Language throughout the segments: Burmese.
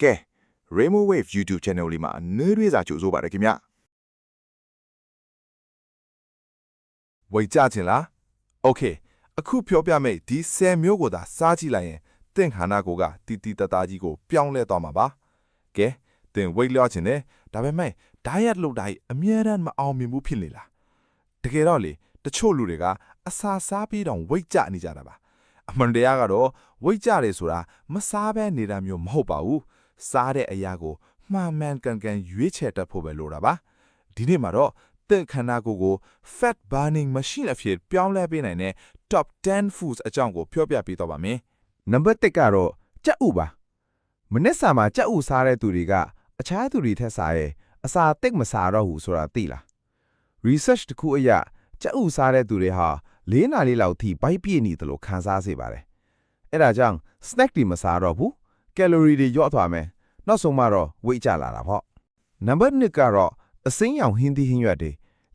ကဲ Rainbow Wave YouTube Channel လေးမှာနှွေးထွေးစာကြိုဆိုပါရခင်ဗျဝိတ်ကြခြင်းလားโอเคအခုပြောပြမယ့်ဒီ10မျိုးကိုသာစားကြည့်လိုက်ရင်တင့်ခန္ဓာကိုယ်ကတီတီတသားကြီးကိုပြောင်းလဲသွားမှာပါကဲတင်ဝိတ်လျော့ခြင်းနဲ့ဒါပေမဲ့ diet လုပ်တိုင်းအမြဲတမ်းမအောင်မြင်ဘူးဖြစ်နေလားတကယ်တော့လေတချို့လူတွေကအစာစားပြီးတော့ဝိတ်ကြနေကြတာပါအမှန်တရားကတော့ဝိတ်ကြတယ်ဆိုတာမစားဘဲနေတာမျိုးမဟုတ်ပါဘူးစားတဲ့အရာကိုမှန်မှန်ကန်ကန်ရွေးချယ်တတ်ဖို့ပဲလိုတာပါဒီနေ့မှာတော့တင့်ခန္ဓာကိုယ်ကို fat burning machine အဖြစ်ပြောင်းလဲပေးနိုင်တဲ့ top 10 foods အကြောင်းကိုပြောပြပေးတော့ပါမယ်နံပါတ်1ကတော့ကြက်ဥပါမနစ်စာမှာကြက်ဥစားတဲ့သူတွေကအခြားသူတွေထက်စားရဲ့အစာတိတ်မစားတော့ဘူးဆိုတာသိလား research တစ်ခုအရကြက်ဥစားတဲ့သူတွေဟာ4နာရီလောက်ထိဗိုက်ပြည့်နေတယ်လို့ခန်းစားစေပါတယ်အဲ့ဒါကြောင့် snack တွေမစားတော့ဘူး calorie တွေလျော့သွားမယ်နောက်ဆုံးမှတော့ဝိတ်ကျလာတာပေါ့နံပါတ်2ကတော့အစိမ်းရောင်ဟင်းသီးဟင်းရွက်တွေ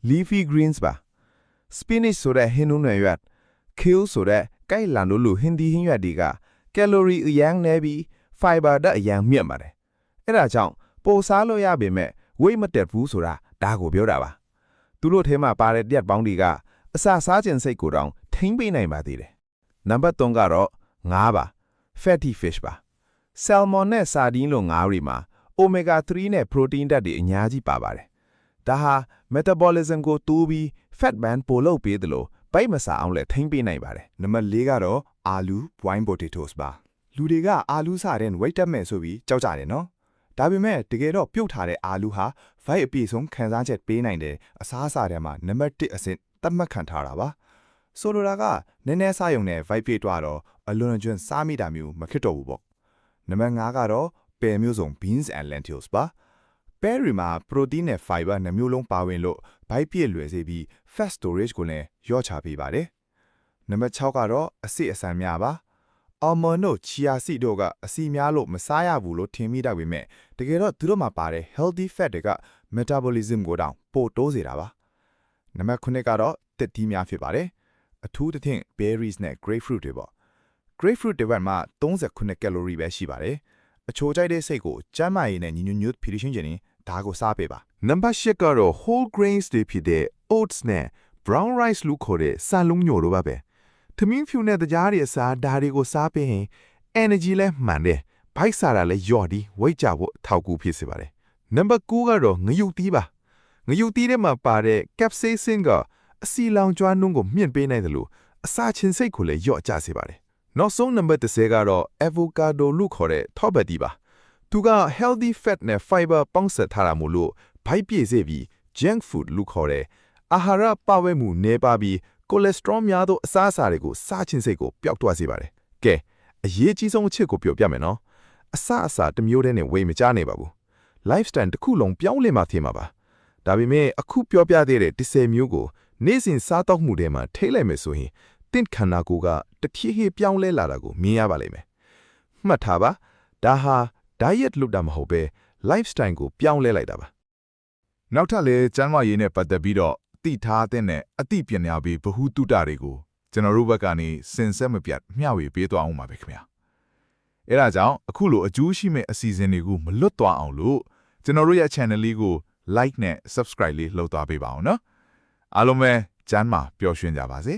leafy greens ပါ spinach ဆိုတဲ့ဟင်းနုနယ်ရွက် kale ဆိုတဲ့ကိုက်လန်တို့လိုဟင်းသီးဟင်းရွက်တွေက calorie အရန်နည်းပြီး fiber ဓာတ်အရန်မြင့်ပါတယ်အဲ့ဒါကြောင့်ပိုစားလို့ရပေမဲ့ဝိတ်မတက်ဘူးဆိုတာဒါကိုပြောတာပါသူတို့ထဲမှာပါတဲ့တက်ပေါင်းတွေကအစာစားခြင်းစိတ်ကိုတောင်ထိမ့်ပေးနိုင်ပါသေးတယ်နံပါတ်3ကတော့ငါးပါ fatty fish ပါ salmon နဲ့ sardine လိုငါးတွေမှာ omega 3နဲ့ protein ဓာတ်တွေအများကြီးပါပါတယ်ဒါဟာ metabolism ကိုတိုးပြီး fat burn ပိုလုပ်ပေးတယ်လို့ဗိုက်မစားအောင်လည်းထိမ့်ပေးနိုင်ပါတယ်နံပါတ်4ကတော့အာလူ boiled potatoes ပါလူတွေကအာလူစားတဲ့ weight တက်မဲ့ဆိုပြီးကြောက်ကြတယ်နော်ဒါပေမဲ့တကယ်တော့ပြုတ်ထားတဲ့အာလူဟာဗိုက်အပြည့်ဆုံးခံစားချက်ပေးနိုင်တဲ့အစားအစာတွေမှာနံပါတ်1အဆင့်သတ်မှတ်ခံထားတာပါဆိုလိုတာကနည်းနည်းစားရုံနဲ့ဗိုက်ပြည့်သွားတော့အလွန်အကျွံစားမိတာမျိုးမဖြစ်တော့ဘူးပေါ့နံပါတ်5ကတော့ပယ်မျိုးစုံ beans and lentils ပါပဲရီမှာ protein နဲ့ fiber နှမျိုးလုံးပါဝင်လို့ဗိုက်ပြည့်လွယ်စေပြီး fat storage ကိုလည်းလျော့ချပေးပါတယ်နံပါတ်6ကတော့အစစ်အဆန်များပါalmond တို့ chia seed တို့ကအစီများလို့မစားရဘူးလို့ထင်မိတတ်ပေမဲ့တကယ်တော့သူတို့မှာပါတဲ့ healthy fat တွေက metabolism ကိုတောင်ပိုတိုးစေတာပါနံပါတ်9ကတော့တက်တီးများဖြစ်ပါတယ်အထူးသဖြင့် berries နဲ့ grapefruit တွေပေါ့ grapefruit တစ်ဝက်မှာ39 calorie ပဲရှိပါတယ်အချိုကြိုက်တဲ့စိတ်ကိုကျန်းမာရေးနဲ့ညီညွတ်ဖြည့်ရှင်းခြင်းရင်ဒါကိုစားပေးပါနံပါတ်10ကတော့ whole grains တွေဖြစ်တဲ့ oats နဲ့ brown rice လို့ခေါ်တဲ့ဆန်လုံးညိုတို့ပါပဲထမင်းဖြူနဲ့တကြားတွေအစားဒါတွေကိုစားပေးရင် energy လဲမှန်တယ်ဘိုက်စားတာလဲလျော့ဒီဝိတ်ကြဖို့ထောက်ကူဖြစ်စေပါတယ်နံပါတ်9ကတော့ငရုတ်သီးပါငရုတ်သီးထဲမှာပါတဲ့ capsaicin ကအစီလောင်ကျွမ်းနှုန်းကိုမြင့်ပေးနိုင်တယ်လို့အစာချင်းစိတ်ကိုလည်းလျော့ကျစေပါတယ်နောက်ဆုံးနံပါတ်10ကတော့ avocado လို့ခေါ်တဲ့ထောပတ်တီးပါသူက healthy fat နဲ့ fiber ပေါင်းစပ်ထားတာမို့လို့ဗိုက်ပြည့်စေပြီး junk food လို့ခေါ်တဲ့အာဟာရပါဝဲမှုနည်းပါးပြီး cholesterol များသောအစားအစာတွေကိုစားခြင်းစိတ်ကိုပျောက်သွားစေပါတယ်ကဲအရေးကြီးဆုံးအချက်ကိုပြောပြမယ်နော်အစားအစာတစ်မျိုးတည်းနဲ့ဝေမကြနေပါဘူး lifestyle တစ်ခုလုံးပြောင်းလဲမှထင်မှာပါဒါပေမဲ့အခုပြောပြသေးတဲ့10မျိုးကိုနေ့စဉ်စားတော့မှုတွေမှာထိလိုက်မယ်ဆိုရင်တင့်ခန္ဓာကိုယ်ကတဖြည်းဖြည်းပြောင်းလဲလာတာကိုမြင်ရပါလိမ့်မယ်မှတ်ထားပါဒါဟာ diet လုပ်တာမဟုတ်ပဲ lifestyle ကိုပြောင်းလဲလိုက်တာပါနောက်ထပ်လည်းကျန်းမာရေးနဲ့ပတ်သက်ပြီးတော့သိထားတဲ့အသိပညာပေးဗဟုသုတတွေကိုကျွန်တော်တို့ဘက်ကနေစင်ဆက်မပြတ်မျှဝေပေးသွားအောင်ပါပဲခင်ဗျာအဲဒါကြောင့်အခုလိုအကျိုးရှိမဲ့အစီအစဉ်တွေကိုမလွတ်သွားအောင်လို့ကျွန်တော်တို့ရဲ့ channel လေးကို like နဲ့ subscribe လေးလုပ်သွားပေးပါအောင်နော်အားလုံးပဲကျန်းမာပျော်ရွှင်ကြပါစေ